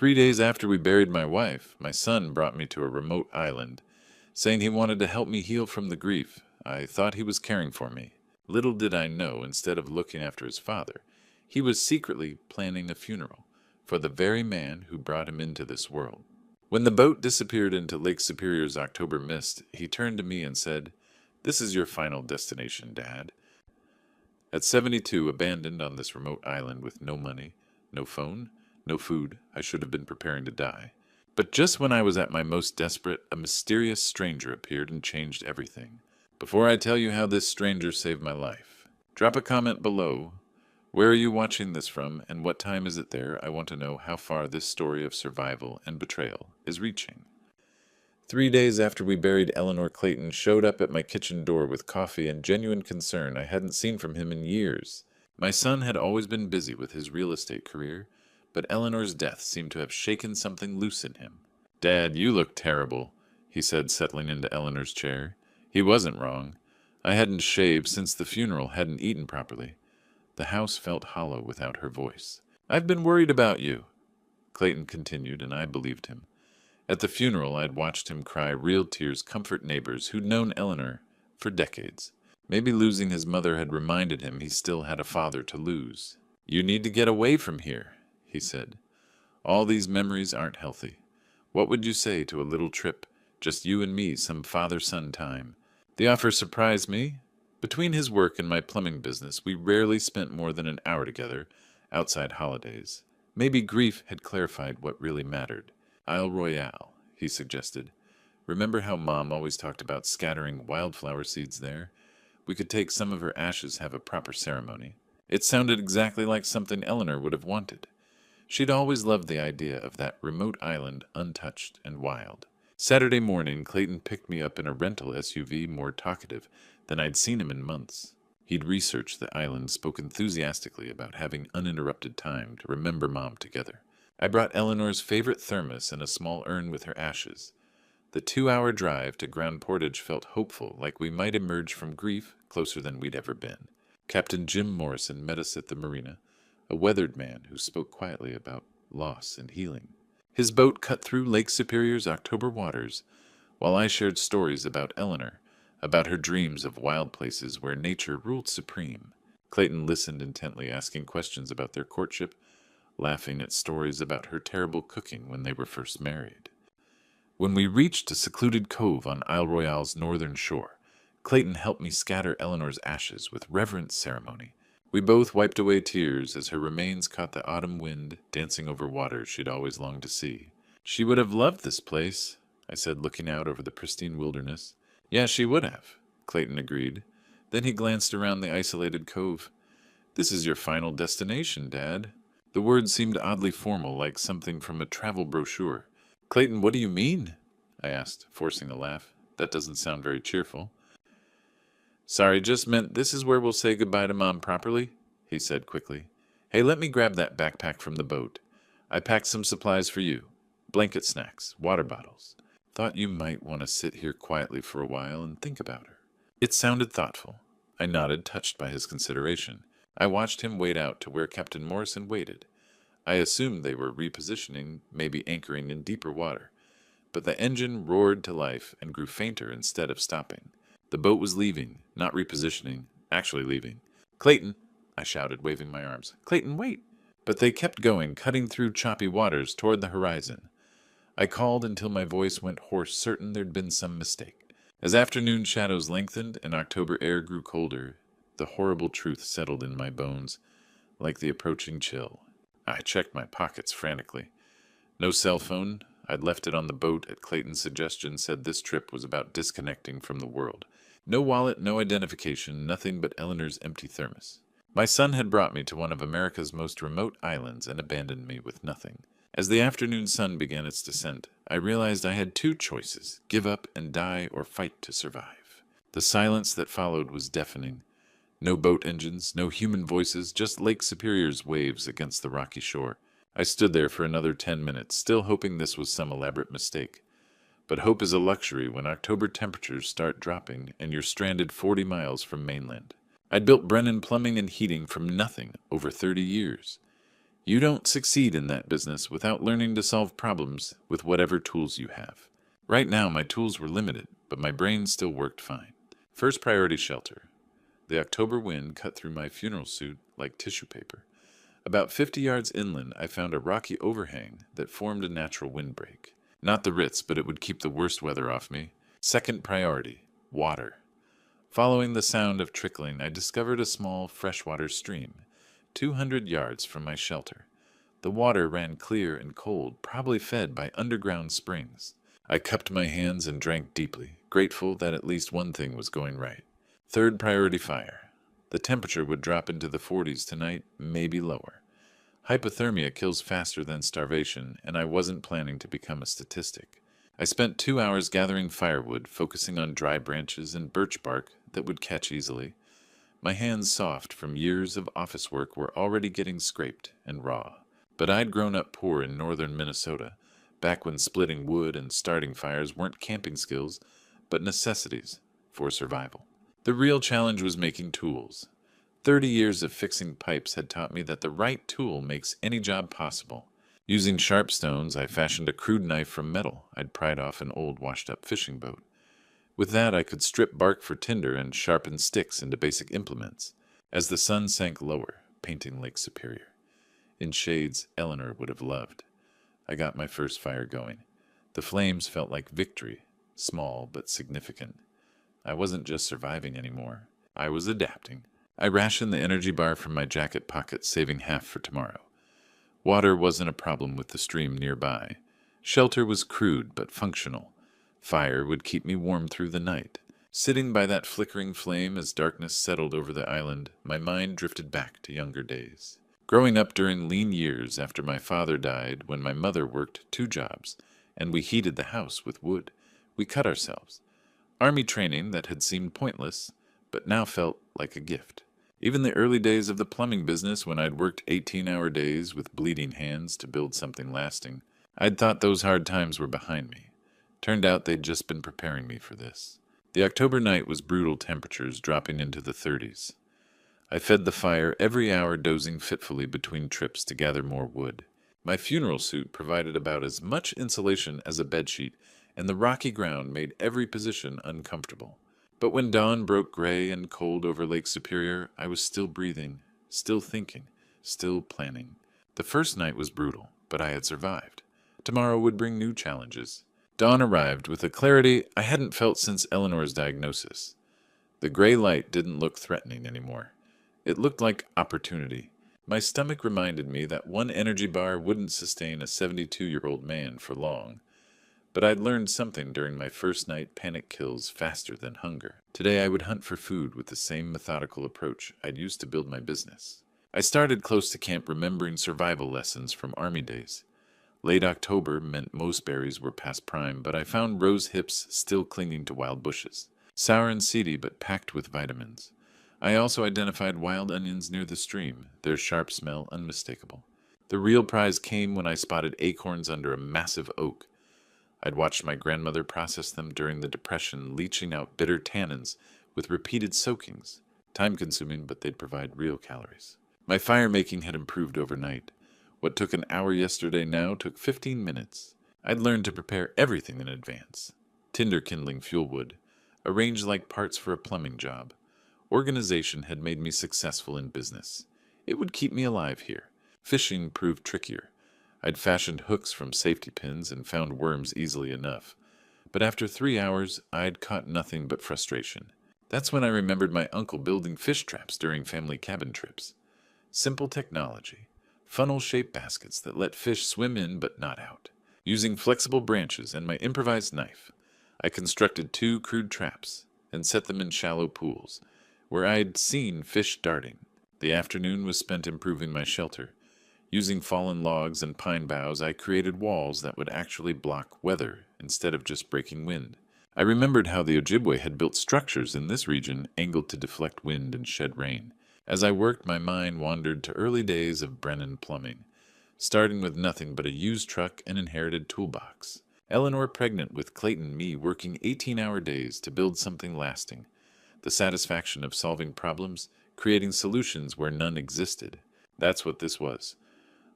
3 days after we buried my wife, my son brought me to a remote island, saying he wanted to help me heal from the grief. I thought he was caring for me. Little did I know, instead of looking after his father, he was secretly planning a funeral for the very man who brought him into this world. When the boat disappeared into Lake Superior's October mist, he turned to me and said, "This is your final destination, Dad." At 72, abandoned on this remote island with no money, no phone, no food, I should have been preparing to die. But just when I was at my most desperate, a mysterious stranger appeared and changed everything. Before I tell you how this stranger saved my life, drop a comment below. Where are you watching this from, and what time is it there? I want to know how far this story of survival and betrayal is reaching. 3 days after we buried Eleanor, Clayton showed up at my kitchen door with coffee and genuine concern I hadn't seen from him in years. My son had always been busy with his real estate career, but Eleanor's death seemed to have shaken something loose in him. "Dad, you look terrible," he said, settling into Eleanor's chair. He wasn't wrong. I hadn't shaved since the funeral, hadn't eaten properly. The house felt hollow without her voice. "I've been worried about you," Clayton continued, and I believed him. At the funeral, I'd watched him cry real tears, comfort neighbors who'd known Eleanor for decades. Maybe losing his mother had reminded him he still had a father to lose. "You need to get away from here," he said. "All these memories aren't healthy. What would you say to a little trip, just you and me, some father-son time?" The offer surprised me. Between his work and my plumbing business, we rarely spent more than an hour together, outside holidays. Maybe grief had clarified what really mattered. "Isle Royale," he suggested. "Remember how Mom always talked about scattering wildflower seeds there? We could take some of her ashes, have a proper ceremony." It sounded exactly like something Eleanor would have wanted. She'd always loved the idea of that remote island, untouched and wild. Saturday morning, Clayton picked me up in a rental SUV, more talkative than I'd seen him in months. He'd researched the island, spoke enthusiastically about having uninterrupted time to remember Mom together. I brought Eleanor's favorite thermos and a small urn with her ashes. The 2-hour drive to Grand Portage felt hopeful, like we might emerge from grief closer than we'd ever been. Captain Jim Morrison met us at the marina, a weathered man who spoke quietly about loss and healing. His boat cut through Lake Superior's October waters, while I shared stories about Eleanor, about her dreams of wild places where nature ruled supreme. Clayton listened intently, asking questions about their courtship, laughing at stories about her terrible cooking when they were first married. When we reached a secluded cove on Isle Royale's northern shore, Clayton helped me scatter Eleanor's ashes with reverent ceremony. We both wiped away tears as her remains caught the autumn wind, dancing over waters she'd always longed to see. "She would have loved this place," I said, looking out over the pristine wilderness. "Yeah, she would have," Clayton agreed. Then he glanced around the isolated cove. "This is your final destination, Dad." The words seemed oddly formal, like something from a travel brochure. "Clayton, what do you mean?" I asked, forcing a laugh. "That doesn't sound very cheerful." "Sorry, just meant this is where we'll say goodbye to Mom properly," he said quickly. "Hey, let me grab that backpack from the boat. I packed some supplies for you. Blanket snacks, water bottles. Thought you might want to sit here quietly for a while and think about her." It sounded thoughtful. I nodded, touched by his consideration. I watched him wade out to where Captain Morrison waited. I assumed they were repositioning, maybe anchoring in deeper water. But the engine roared to life and grew fainter instead of stopping. The boat was leaving, not repositioning, actually leaving. "Clayton!" I shouted, waving my arms. "Clayton, wait!" But they kept going, cutting through choppy waters toward the horizon. I called until my voice went hoarse, certain there'd been some mistake. As afternoon shadows lengthened and October air grew colder, the horrible truth settled in my bones, like the approaching chill. I checked my pockets frantically. No cell phone. I'd left it on the boat at Clayton's suggestion, said this trip was about disconnecting from the world. No wallet, no identification, nothing but Eleanor's empty thermos. My son had brought me to one of America's most remote islands and abandoned me with nothing. As the afternoon sun began its descent, I realized I had two choices: give up and die or fight to survive. The silence that followed was deafening. No boat engines, no human voices, just Lake Superior's waves against the rocky shore. I stood there for another 10 minutes, still hoping this was some elaborate mistake. But hope is a luxury when October temperatures start dropping and you're stranded 40 miles from mainland. I'd built Brennan Plumbing and Heating from nothing over 30 years. You don't succeed in that business without learning to solve problems with whatever tools you have. Right now, my tools were limited, but my brain still worked fine. First priority, shelter. The October wind cut through my funeral suit like tissue paper. About 50 yards inland, I found a rocky overhang that formed a natural windbreak. Not the Ritz, but it would keep the worst weather off me. Second priority, water. Following the sound of trickling, I discovered a small freshwater stream, 200 yards from my shelter. The water ran clear and cold, probably fed by underground springs. I cupped my hands and drank deeply, grateful that at least one thing was going right. Third priority, fire. The temperature would drop into the 40s tonight, maybe lower. Hypothermia kills faster than starvation, and I wasn't planning to become a statistic. I spent 2 hours gathering firewood, focusing on dry branches and birch bark that would catch easily. My hands, soft from years of office work, were already getting scraped and raw. But I'd grown up poor in northern Minnesota, back when splitting wood and starting fires weren't camping skills, but necessities for survival. The real challenge was making tools. 30 years of fixing pipes had taught me that the right tool makes any job possible. Using sharp stones, I fashioned a crude knife from metal I'd pried off an old washed-up fishing boat. With that, I could strip bark for tinder and sharpen sticks into basic implements. As the sun sank lower, painting Lake Superior, in shades Eleanor would have loved, I got my first fire going. The flames felt like victory, small but significant. I wasn't just surviving anymore. I was adapting. I rationed the energy bar from my jacket pocket, saving half for tomorrow. Water wasn't a problem with the stream nearby. Shelter was crude but functional. Fire would keep me warm through the night. Sitting by that flickering flame as darkness settled over the island, my mind drifted back to younger days. Growing up during lean years after my father died, when my mother worked 2 jobs, and we heated the house with wood, we cut ourselves. Army training that had seemed pointless, but now felt like a gift. Even the early days of the plumbing business, when I'd worked 18-hour days with bleeding hands to build something lasting, I'd thought those hard times were behind me. Turned out they'd just been preparing me for this. The October night was brutal, temperatures dropping into the 30s. I fed the fire every hour, dozing fitfully between trips to gather more wood. My funeral suit provided about as much insulation as a bedsheet, and the rocky ground made every position uncomfortable. But when dawn broke gray and cold over Lake Superior, I was still breathing, still thinking, still planning. The first night was brutal, but I had survived. Tomorrow would bring new challenges. Dawn arrived with a clarity I hadn't felt since Eleanor's diagnosis. The gray light didn't look threatening anymore. It looked like opportunity. My stomach reminded me that one energy bar wouldn't sustain a 72-year-old man for long. But I'd learned something during my first night: panic kills faster than hunger. Today I would hunt for food with the same methodical approach I'd used to build my business. I started close to camp, remembering survival lessons from Army days. Late October meant most berries were past prime, but I found rose hips still clinging to wild bushes. Sour and seedy, but packed with vitamins. I also identified wild onions near the stream, their sharp smell unmistakable. The real prize came when I spotted acorns under a massive oak. I'd watched my grandmother process them during the Depression, leaching out bitter tannins with repeated soakings. Time-consuming, but they'd provide real calories. My fire-making had improved overnight. What took an hour yesterday now took 15 minutes. I'd learned to prepare everything in advance. Tinder-kindling fuel wood, arranged like parts for a plumbing job. Organization had made me successful in business. It would keep me alive here. Fishing proved trickier. I'd fashioned hooks from safety pins and found worms easily enough. But after 3 hours, I'd caught nothing but frustration. That's when I remembered my uncle building fish traps during family cabin trips. Simple technology. Funnel-shaped baskets that let fish swim in but not out. Using flexible branches and my improvised knife, I constructed 2 crude traps and set them in shallow pools, where I'd seen fish darting. The afternoon was spent improving my shelter. Using fallen logs and pine boughs, I created walls that would actually block weather instead of just breaking wind. I remembered how the Ojibwe had built structures in this region angled to deflect wind and shed rain. As I worked, my mind wandered to early days of Brennan Plumbing, starting with nothing but a used truck and inherited toolbox. Eleanor pregnant with Clayton, me working 18-hour days to build something lasting. The satisfaction of solving problems, creating solutions where none existed. That's what this was.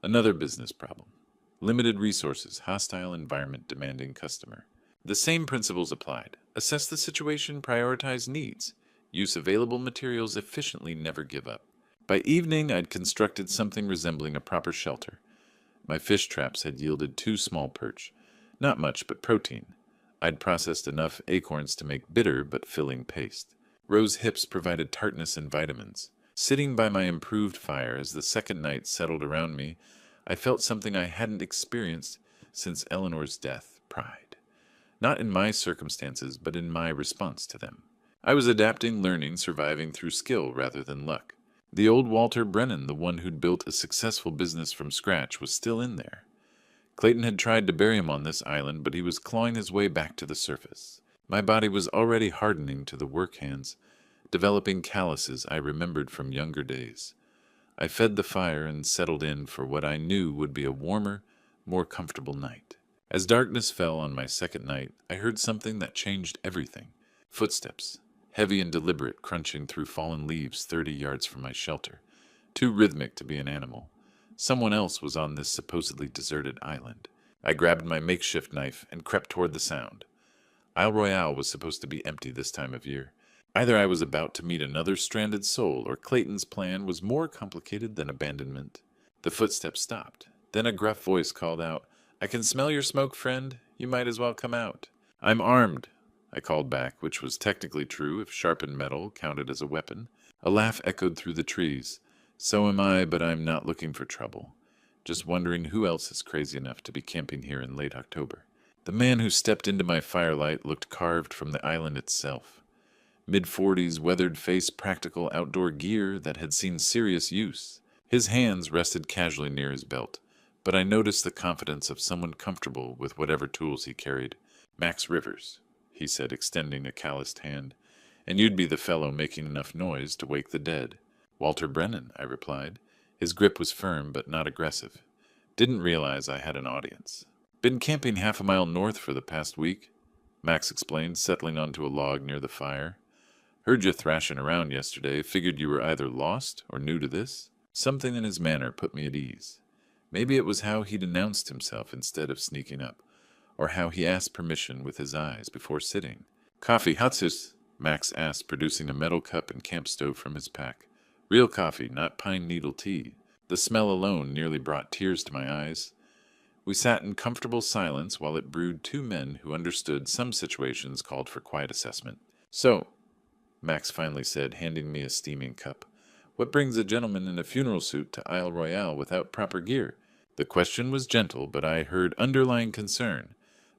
Another business problem. Limited resources, hostile environment demanding customer. The same principles applied. Assess the situation, prioritize needs. Use available materials efficiently, never give up. By evening, I'd constructed something resembling a proper shelter. My fish traps had yielded 2 small perch. Not much, but protein. I'd processed enough acorns to make bitter but filling paste. Rose hips provided tartness and vitamins. Sitting by my improved fire as the second night settled around me, I felt something I hadn't experienced since Eleanor's death: pride. Not in my circumstances, but in my response to them. I was adapting, learning, surviving through skill rather than luck. The old Walter Brennan, the one who'd built a successful business from scratch, was still in there. Clayton had tried to bury him on this island, but he was clawing his way back to the surface. My body was already hardening to the work hands, developing calluses I remembered from younger days. I fed the fire and settled in for what I knew would be a warmer, more comfortable night. As darkness fell on my second night, I heard something that changed everything. Footsteps, heavy and deliberate, crunching through fallen leaves 30 yards from my shelter, too rhythmic to be an animal. Someone else was on this supposedly deserted island. I grabbed my makeshift knife and crept toward the sound. Isle Royale was supposed to be empty this time of year. Either I was about to meet another stranded soul, or Clayton's plan was more complicated than abandonment. The footsteps stopped. Then a gruff voice called out, "I can smell your smoke, friend. You might as well come out." "I'm armed," I called back, which was technically true if sharpened metal counted as a weapon. A laugh echoed through the trees. "So am I, but I'm not looking for trouble. Just wondering who else is crazy enough to be camping here in late October." The man who stepped into my firelight looked carved from the island itself. Mid-40s, weathered face, practical outdoor gear that had seen serious use. His hands rested casually near his belt, but I noticed the confidence of someone comfortable with whatever tools he carried. "Max Rivers," he said, extending a calloused hand, "and you'd be the fellow making enough noise to wake the dead." "Walter Brennan," I replied. His grip was firm but not aggressive. Didn't realize I had an audience. "Been camping half a mile north for the past week," Max explained, settling onto a log near the fire. "Heard you thrashing around yesterday. Figured you were either lost or new to this." Something in his manner put me at ease. Maybe it was how he'd announced himself instead of sneaking up, or how he asked permission with his eyes before sitting. "Coffee, Hatsus?" Max asked, producing a metal cup and camp stove from his pack. Real coffee, not pine needle tea. The smell alone nearly brought tears to my eyes. We sat in comfortable silence while it brewed 2 men who understood some situations called for quiet assessment. "So," Max finally said, handing me a steaming cup, "what brings a gentleman in a funeral suit to Isle Royale without proper gear?" The question was gentle, but I heard underlying concern.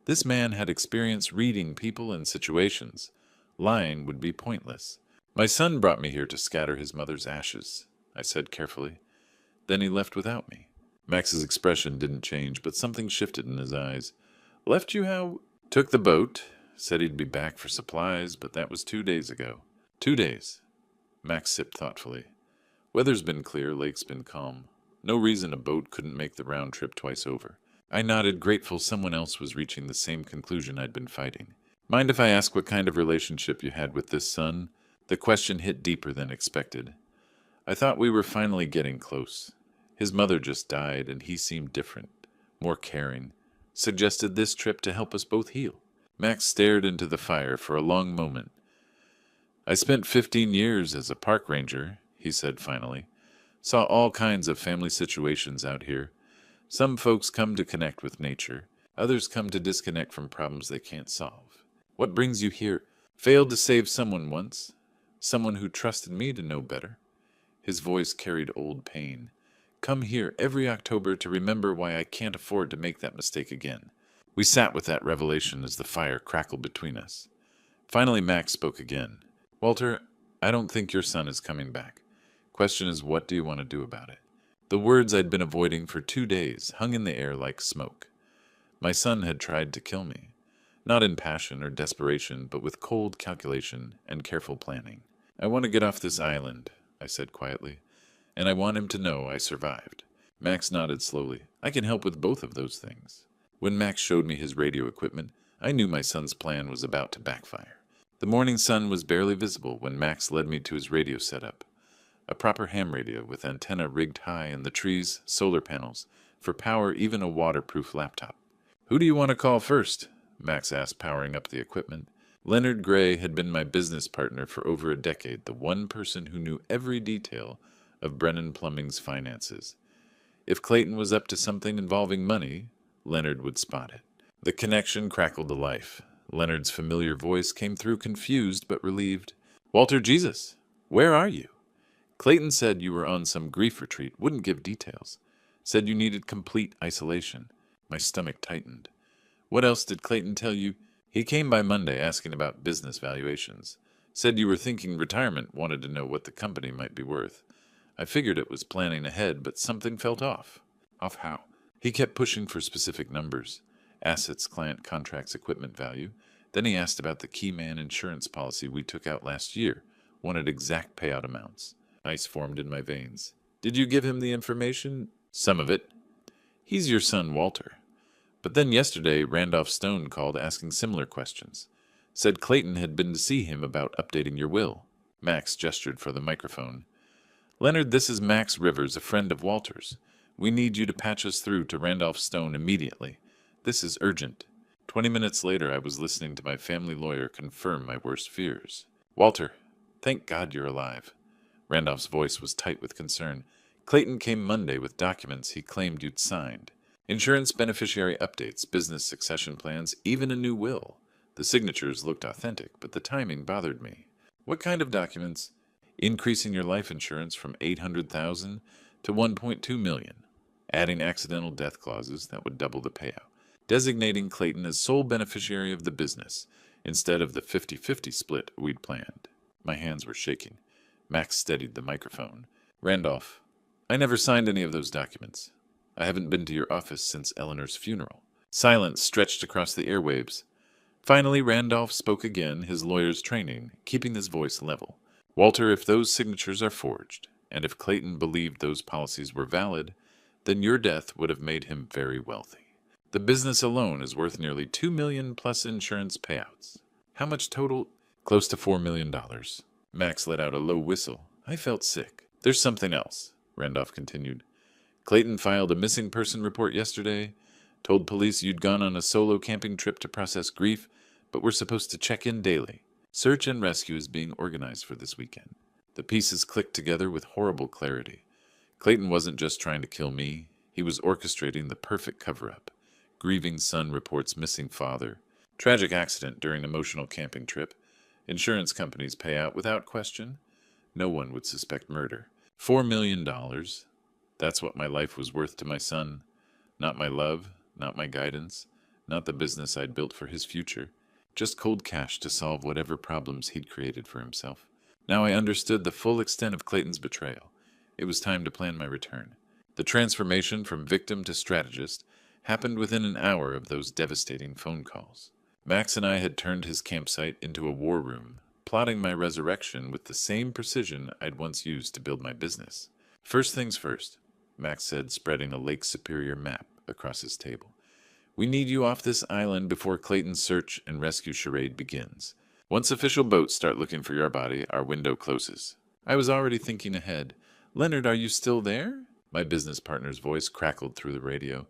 This man had experience reading people and situations. Lying would be pointless. "My son brought me here to scatter his mother's ashes," I said carefully. "Then he left without me." Max's expression didn't change, but something shifted in his eyes. "Left you how?" "Took the boat. Said he'd be back for supplies, but that was 2 days ago." 2 days. Max sipped thoughtfully. "Weather's been clear, lake's been calm. No reason a boat couldn't make the round trip twice over." I nodded, grateful someone else was reaching the same conclusion I'd been fighting. "Mind if I ask what kind of relationship you had with this son?" The question hit deeper than expected. I thought we were finally getting close. His mother just died, and he seemed different, more caring. Suggested this trip to help us both heal. Max stared into the fire for a long moment. "I spent 15 years as a park ranger," he said finally. "Saw all kinds of family situations out here. Some folks come to connect with nature. Others come to disconnect from problems they can't solve. What brings you here?" "Failed to save someone once. Someone who trusted me to know better." His voice carried old pain. "Come here every October to remember why I can't afford to make that mistake again." We sat with that revelation as the fire crackled between us. Finally Max spoke again. "Walter, I don't think your son is coming back. Question is, what do you want to do about it?" The words I'd been avoiding for 2 days hung in the air like smoke. My son had tried to kill me. Not in passion or desperation, but with cold calculation and careful planning. "I want to get off this island," I said quietly, "and I want him to know I survived." Max nodded slowly. "I can help with both of those things." When Max showed me his radio equipment, I knew my son's plan was about to backfire. The morning sun was barely visible when Max led me to his radio setup. A proper ham radio with antenna rigged high in the trees, solar panels, for power even a waterproof laptop. "Who do you want to call first?" Max asked, powering up the equipment. Leonard Gray had been my business partner for over a decade, the one person who knew every detail of Brennan Plumbing's finances. If Clayton was up to something involving money, Leonard would spot it. The connection crackled to life. Leonard's familiar voice came through confused but relieved. "Walter Jesus, where are you?" "Clayton said you were on some grief retreat, wouldn't give details. Said you needed complete isolation." My stomach tightened. "What else did Clayton tell you?" "He came by Monday asking about business valuations. Said you were thinking retirement, wanted to know what the company might be worth. I figured it was planning ahead, but something felt off." "Off how?" "He kept pushing for specific numbers. Assets, client contracts, equipment value. Then he asked about the key man insurance policy we took out last year. Wanted exact payout amounts." Ice formed in my veins. "Did you give him the information?" "Some of it." "He's your son, Walter." But then yesterday, Randolph Stone called asking similar questions. Said Clayton had been to see him about updating your will. Max gestured for the microphone. "Leonard, this is Max Rivers, a friend of Walter's. We need you to patch us through to Randolph Stone immediately. This is urgent." 20 minutes later, I was listening to my family lawyer confirm my worst fears. "Walter, thank God you're alive." Randolph's voice was tight with concern. "Clayton came Monday with documents he claimed you'd signed. Insurance beneficiary updates, business succession plans, even a new will. The signatures looked authentic, but the timing bothered me." "What kind of documents?" "Increasing your life insurance from $800,000 to $1.2 million. Adding accidental death clauses that would double the payout. Designating Clayton as sole beneficiary of the business instead of the 50-50 split we'd planned." My hands were shaking. Max steadied the microphone. "Randolph, I never signed any of those documents. I haven't been to your office since Eleanor's funeral." Silence stretched across the airwaves. Finally, Randolph spoke again, his lawyer's training, keeping his voice level. "Walter, if those signatures are forged, and if Clayton believed those policies were valid, then your death would have made him very wealthy. The business alone is worth nearly $2 million plus insurance payouts." "How much total?" "Close to $4 million. Max let out a low whistle. I felt sick. "There's something else," Randolph continued. "Clayton filed a missing person report yesterday, told police you'd gone on a solo camping trip to process grief, but were supposed to check in daily. Search and rescue is being organized for this weekend." The pieces clicked together with horrible clarity. Clayton wasn't just trying to kill me. He was orchestrating the perfect cover-up. Grieving son reports missing father. Tragic accident during emotional camping trip. Insurance companies pay out without question. No one would suspect murder. $4 million. That's what my life was worth to my son. Not my love, not my guidance, not the business I'd built for his future. Just cold cash to solve whatever problems he'd created for himself. Now I understood the full extent of Clayton's betrayal. It was time to plan my return. The transformation from victim to strategist happened within an hour of those devastating phone calls. Max and I had turned his campsite into a war room, plotting my resurrection with the same precision I'd once used to build my business. "First things first," Max said, spreading a Lake Superior map across his table. "We need you off this island before Clayton's search and rescue charade begins. Once official boats start looking for your body, our window closes." I was already thinking ahead. "Leonard, are you still there?" My business partner's voice crackled through the radio.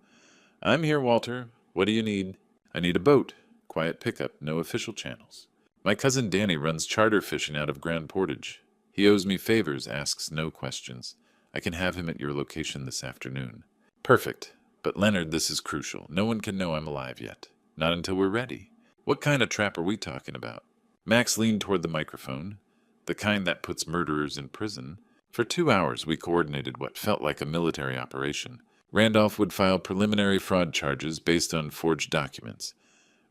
"I'm here, Walter. What do you need?" "I need a boat. Quiet pickup, no official channels. My cousin Danny runs charter fishing out of Grand Portage. He owes me favors, asks no questions. I can have him at your location this afternoon." "Perfect. But Leonard, this is crucial. No one can know I'm alive yet. Not until we're ready." "What kind of trap are we talking about?" Max leaned toward the microphone. "The kind that puts murderers in prison." For 2 hours we coordinated what felt like a military operation. Randolph would file preliminary fraud charges based on forged documents,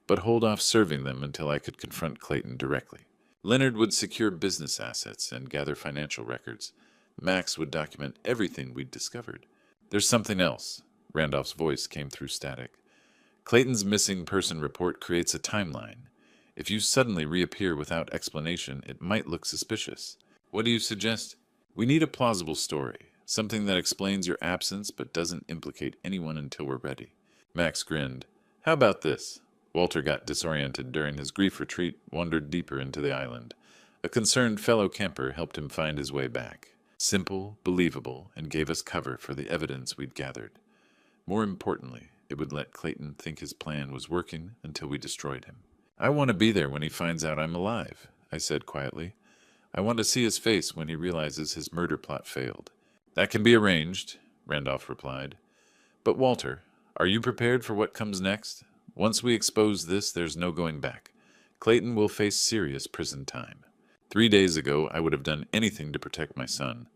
but hold off serving them until I could confront Clayton directly. Leonard would secure business assets and gather financial records. Max would document everything we'd discovered. "There's something else." Randolph's voice came through static. "Clayton's missing person report creates a timeline. If you suddenly reappear without explanation, it might look suspicious." "What do you suggest?" "We need a plausible story, something that explains your absence but doesn't implicate anyone until we're ready." Max grinned. "How about this?" Walter got disoriented during his grief retreat, wandered deeper into the island. A concerned fellow camper helped him find his way back. Simple, believable, and gave us cover for the evidence we'd gathered. More importantly, it would let Clayton think his plan was working until we destroyed him. I want to be there when he finds out I'm alive, I said quietly. I want to see his face when he realizes his murder plot failed. That can be arranged, Randolph replied. But Walter, are you prepared for what comes next? Once we expose this, there's no going back. Clayton will face serious prison time. 3 days ago, I would have done anything to protect my son.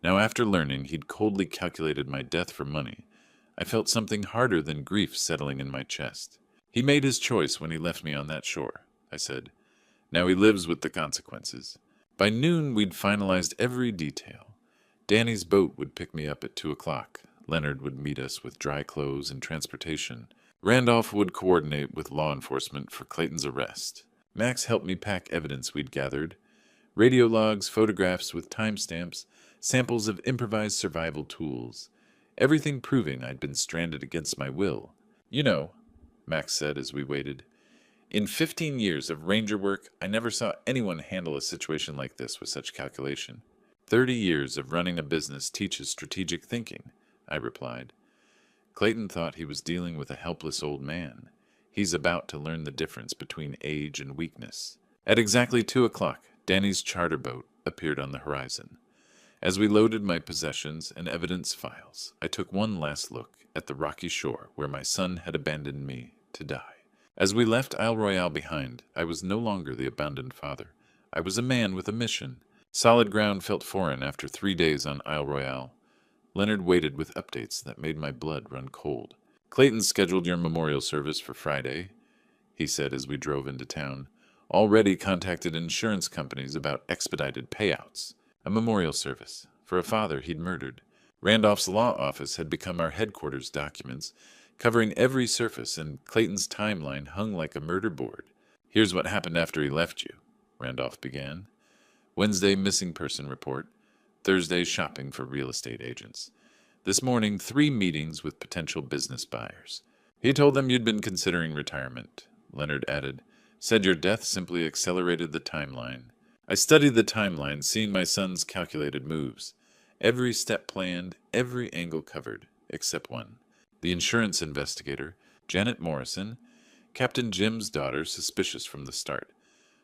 Now, after learning he'd coldly calculated my death for money, I felt something harder than grief settling in my chest. He made his choice when he left me on that shore, I said. Now he lives with the consequences. By noon, we'd finalized every detail. Danny's boat would pick me up at 2 o'clock. Leonard would meet us with dry clothes and transportation. Randolph would coordinate with law enforcement for Clayton's arrest. Max helped me pack evidence we'd gathered. Radio logs, photographs with timestamps, samples of improvised survival tools. Everything proving I'd been stranded against my will. You know, Max said as we waited, in 15 years of ranger work, I never saw anyone handle a situation like this with such calculation. 30 years of running a business teaches strategic thinking, I replied. Clayton thought he was dealing with a helpless old man. He's about to learn the difference between age and weakness. At exactly 2 o'clock, Danny's charter boat appeared on the horizon. As we loaded my possessions and evidence files, I took one last look at the rocky shore where my son had abandoned me to die. As we left Isle Royale behind, I was no longer the abandoned father. I was a man with a mission. Solid ground felt foreign after 3 days on Isle Royale. Leonard waited with updates that made my blood run cold. Clayton scheduled your memorial service for Friday, he said as we drove into town. Already contacted insurance companies about expedited payouts. A memorial service for a father he'd murdered. Randolph's law office had become our headquarters documents, covering every surface, and Clayton's timeline hung like a murder board. Here's what happened after he left you, Randolph began. Wednesday, missing person report. Thursday, shopping for real estate agents. This morning, 3 meetings with potential business buyers. He told them you'd been considering retirement, Leonard added. Said your death simply accelerated the timeline. I studied the timeline, seeing my son's calculated moves. Every step planned, every angle covered, except one. The insurance investigator, Janet Morrison, Captain Jim's daughter, suspicious from the start.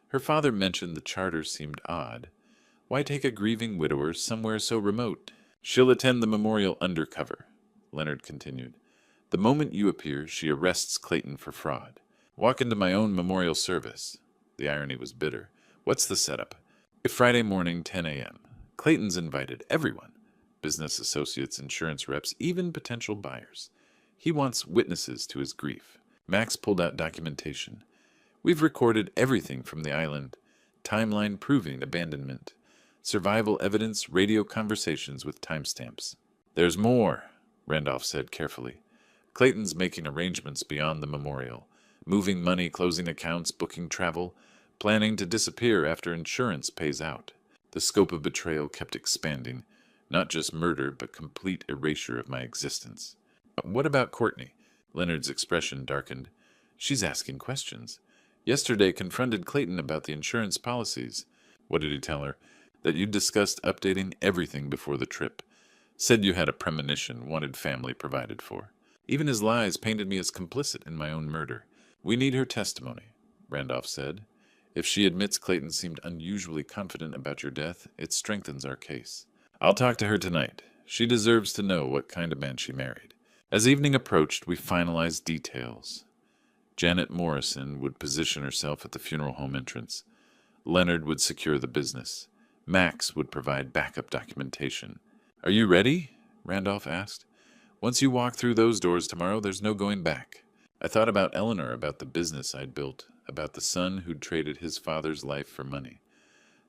Her father mentioned the charter seemed odd. Why take a grieving widower somewhere so remote? She'll attend the memorial undercover, Leonard continued. The moment you appear, she arrests Clayton for fraud. Walk into my own memorial service. The irony was bitter. What's the setup? Friday morning, 10 a.m. Clayton's invited everyone. Business associates, insurance reps, even potential buyers. He wants witnesses to his grief. Max pulled out documentation. We've recorded everything from the island. Timeline proving abandonment. Survival evidence, radio conversations with timestamps. There's more, Randolph said carefully. Clayton's making arrangements beyond the memorial. Moving money, closing accounts, booking travel, planning to disappear after insurance pays out. The scope of betrayal kept expanding. Not just murder, but complete erasure of my existence. What about Courtney? Leonard's expression darkened. She's asking questions. Yesterday confronted Clayton about the insurance policies. What did he tell her? That you discussed updating everything before the trip. Said you had a premonition, wanted family provided for. Even his lies painted me as complicit in my own murder. We need her testimony, Randolph said. If she admits Clayton seemed unusually confident about your death, it strengthens our case. I'll talk to her tonight. She deserves to know what kind of man she married. As evening approached, we finalized details. Janet Morrison would position herself at the funeral home entrance. Leonard would secure the business. Max would provide backup documentation. Are you ready? Randolph asked. Once you walk through those doors tomorrow, there's no going back. I thought about Eleanor, about the business I'd built, about the son who'd traded his father's life for money.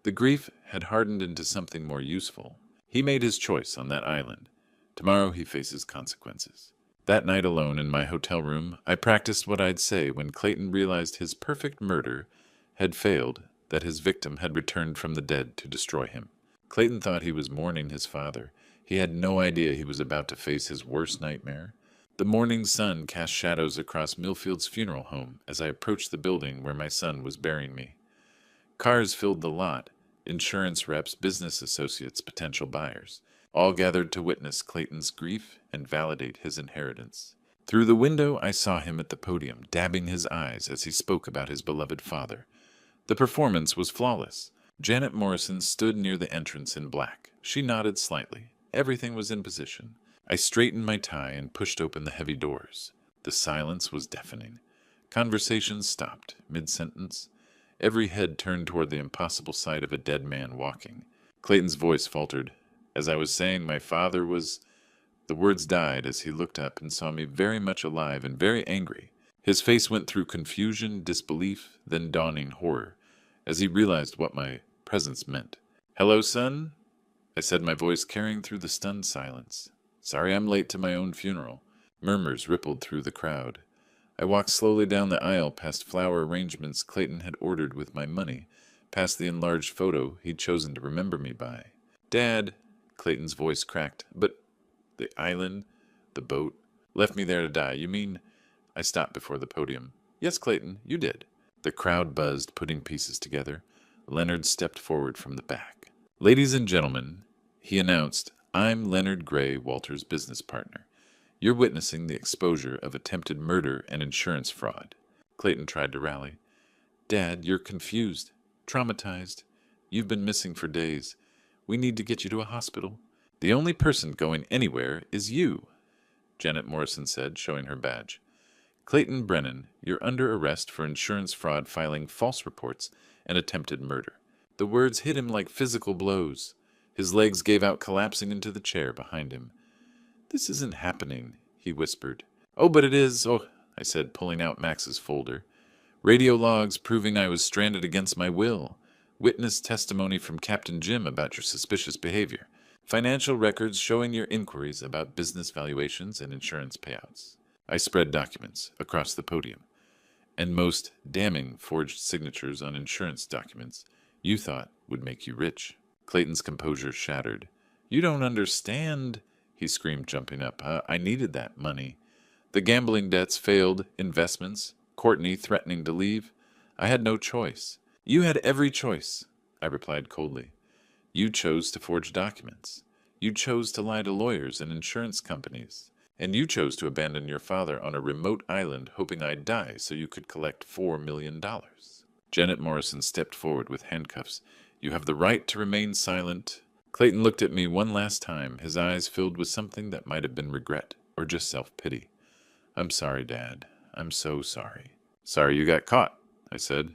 The grief had hardened into something more useful. He made his choice on that island. Tomorrow he faces consequences. That night alone in my hotel room, I practiced what I'd say when Clayton realized his perfect murder had failed, that his victim had returned from the dead to destroy him. Clayton thought he was mourning his father. He had no idea he was about to face his worst nightmare. The morning sun cast shadows across Millfield's funeral home as I approached the building where my son was burying me. Cars filled the lot, insurance reps, business associates, potential buyers, all gathered to witness Clayton's grief and validate his inheritance. Through the window, I saw him at the podium, dabbing his eyes as he spoke about his beloved father. The performance was flawless. Janet Morrison stood near the entrance in black. She nodded slightly. Everything was in position. I straightened my tie and pushed open the heavy doors. The silence was deafening. Conversations stopped, mid-sentence. Every head turned toward the impossible sight of a dead man walking. Clayton's voice faltered. As I was saying, my father was... The words died as he looked up and saw me very much alive and very angry. His face went through confusion, disbelief, then dawning horror, as he realized what my presence meant. "Hello, son," I said, my voice carrying through the stunned silence. "Sorry I'm late to my own funeral." Murmurs rippled through the crowd. I walked slowly down the aisle past flower arrangements Clayton had ordered with my money, past the enlarged photo he'd chosen to remember me by. "Dad," Clayton's voice cracked, "but the island, the boat, left me there to die. You mean—" I stopped before the podium. "Yes, Clayton, you did." The crowd buzzed, putting pieces together. Leonard stepped forward from the back. "Ladies and gentlemen," he announced, "I'm Leonard Gray, Walter's business partner. You're witnessing the exposure of attempted murder and insurance fraud." Clayton tried to rally. "Dad, you're confused, traumatized. You've been missing for days. We need to get you to a hospital." "The only person going anywhere is you," Janet Morrison said, showing her badge. "Clayton Brennan, you're under arrest for insurance fraud, filing false reports, and attempted murder." The words hit him like physical blows. His legs gave out, collapsing into the chair behind him. "This isn't happening," he whispered. "Oh, but it is. Oh," I said, pulling out Max's folder. "Radio logs proving I was stranded against my will. Witness testimony from Captain Jim about your suspicious behavior. Financial records showing your inquiries about business valuations and insurance payouts." I spread documents across the podium. "And most damning forged signatures on insurance documents you thought would make you rich." Clayton's composure shattered. "You don't understand," he screamed, jumping up. I needed that money. The gambling debts failed, investments, Courtney threatening to leave. I had no choice." "You had every choice," I replied coldly. "You chose to forge documents. You chose to lie to lawyers and insurance companies. And you chose to abandon your father on a remote island, hoping I'd die so you could collect $4 million. Janet Morrison stepped forward with handcuffs. "You have the right to remain silent." Clayton looked at me one last time, his eyes filled with something that might have been regret or just self-pity. "I'm sorry, Dad. I'm so sorry." "Sorry you got caught," I said.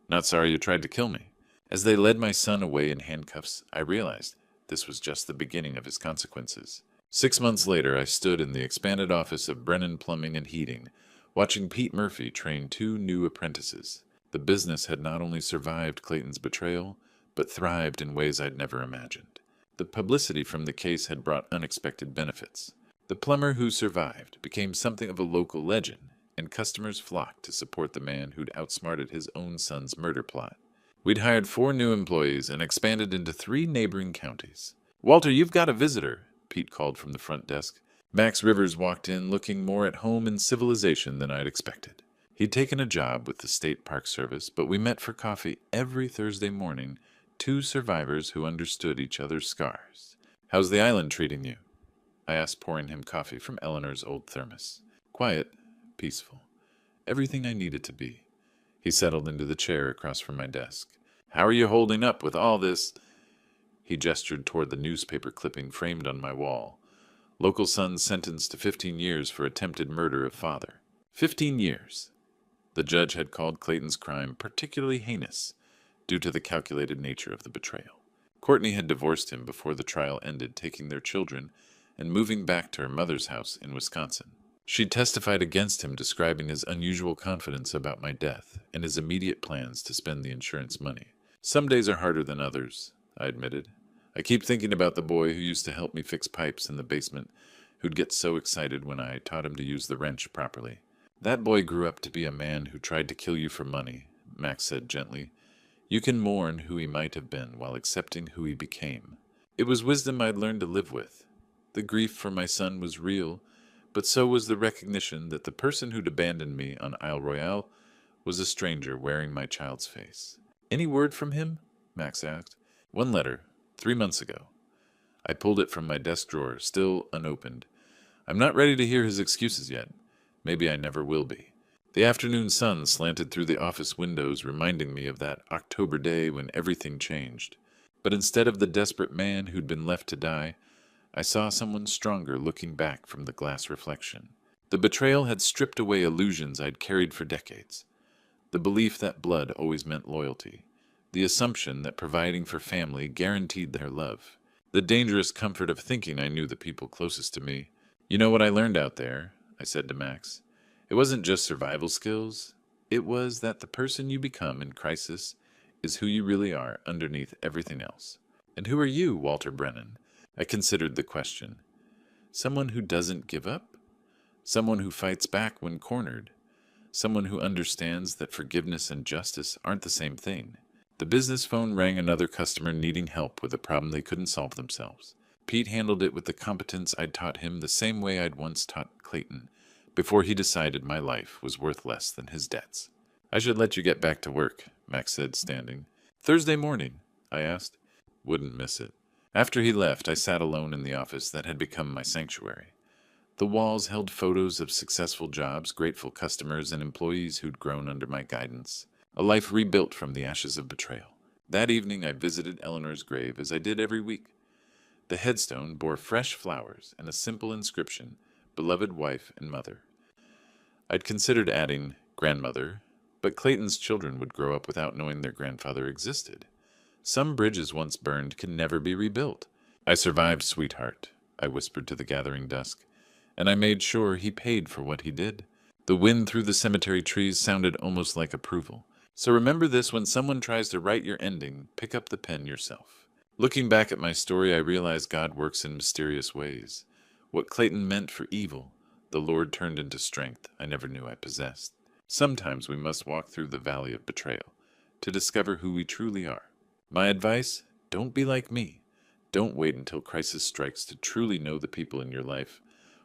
"Not sorry you tried to kill me." As they led my son away in handcuffs, I realized this was just the beginning of his consequences. 6 months later, I stood in the expanded office of Brennan Plumbing and Heating, watching Pete Murphy train 2 new apprentices. The business had not only survived Clayton's betrayal, but thrived in ways I'd never imagined. The publicity from the case had brought unexpected benefits. The plumber who survived became something of a local legend, and customers flocked to support the man who'd outsmarted his own son's murder plot. We'd hired 4 new employees and expanded into 3 neighboring counties. "Walter, you've got a visitor," Pete called from the front desk. Max Rivers walked in, looking more at home in civilization than I'd expected. He'd taken a job with the State Park Service, but we met for coffee every Thursday morning, 2 survivors who understood each other's scars. "How's the island treating you?" I asked, pouring him coffee from Eleanor's old thermos. "Quiet, peaceful. Everything I need it to be." He settled into the chair across from my desk. "How are you holding up with all this?" He gestured toward the newspaper clipping framed on my wall. "Local son sentenced to 15 years for attempted murder of father." 15 years. The judge had called Clayton's crime particularly heinous, due to the calculated nature of the betrayal. Courtney had divorced him before the trial ended, taking their children and moving back to her mother's house in Wisconsin. She testified against him, describing his unusual confidence about my death and his immediate plans to spend the insurance money. "Some days are harder than others," I admitted. "I keep thinking about the boy who used to help me fix pipes in the basement, who'd get so excited when I taught him to use the wrench properly." "That boy grew up to be a man who tried to kill you for money," Max said gently. "You can mourn who he might have been while accepting who he became." It was wisdom I'd learned to live with. The grief for my son was real, but so was the recognition that the person who'd abandoned me on Isle Royale was a stranger wearing my child's face. "Any word from him?" Max asked. One letter, 3 months ago. I pulled it from my desk drawer, still unopened. I'm not ready to hear his excuses yet. Maybe I never will be. The afternoon sun slanted through the office windows, reminding me of that October day when everything changed. But instead of the desperate man who'd been left to die, I saw someone stronger looking back from the glass reflection. The betrayal had stripped away illusions I'd carried for decades. The belief that blood always meant loyalty. The assumption that providing for family guaranteed their love. The dangerous comfort of thinking I knew the people closest to me. You know what I learned out there? I said to Max. It wasn't just survival skills. It was that the person you become in crisis is who you really are underneath everything else. And who are you, Walter Brennan? I considered the question. Someone who doesn't give up? Someone who fights back when cornered? Someone who understands that forgiveness and justice aren't the same thing? The business phone rang, another customer needing help with a problem they couldn't solve themselves. Pete handled it with the competence I'd taught him, the same way I'd once taught Clayton, before he decided my life was worth less than his debts. I should let you get back to work, Max said, standing. Thursday morning, I asked. Wouldn't miss it. After he left, I sat alone in the office that had become my sanctuary. The walls held photos of successful jobs, grateful customers, and employees who'd grown under my guidance. A life rebuilt from the ashes of betrayal. That evening I visited Eleanor's grave, as I did every week. The headstone bore fresh flowers and a simple inscription, beloved wife and mother. I'd considered adding grandmother, but Clayton's children would grow up without knowing their grandfather existed. Some bridges once burned can never be rebuilt. I survived, sweetheart, I whispered to the gathering dusk, and I made sure he paid for what he did. The wind through the cemetery trees sounded almost like approval. So remember this: when someone tries to write your ending, pick up the pen yourself. Looking back at my story, I realized God works in mysterious ways. What Clayton meant for evil, the Lord turned into strength I never knew I possessed. Sometimes we must walk through the valley of betrayal to discover who we truly are. My advice: don't be like me. Don't wait until crisis strikes to truly know the people in your life.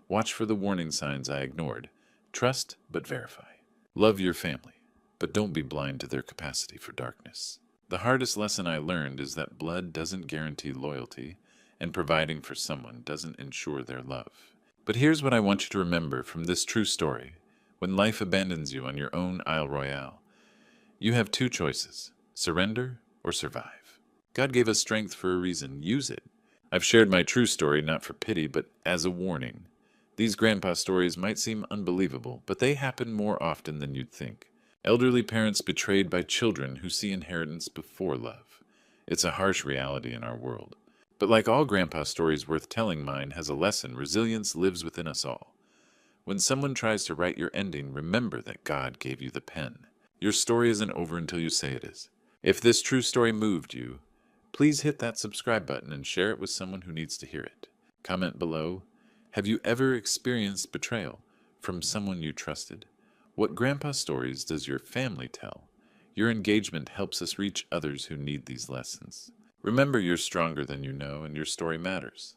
Watch for the warning signs I ignored. Trust, but verify. Love your family, but don't be blind to their capacity for darkness. The hardest lesson I learned is that blood doesn't guarantee loyalty, and providing for someone doesn't ensure their love. But here's what I want you to remember from this true story. When life abandons you on your own Isle Royale, you have two choices: surrender or survive. God gave us strength for a reason. Use it. I've shared my true story not for pity, but as a warning. These grandpa stories might seem unbelievable, but they happen more often than you'd think. Elderly parents betrayed by children who see inheritance before love. It's a harsh reality in our world. But like all grandpa stories worth telling, mine has a lesson. Resilience lives within us all. When someone tries to write your ending, remember that God gave you the pen. Your story isn't over until you say it is. If this true story moved you, please hit that subscribe button and share it with someone who needs to hear it. Comment below: have you ever experienced betrayal from someone you trusted? What grandpa stories does your family tell? Your engagement helps us reach others who need these lessons. Remember, you're stronger than you know, and your story matters.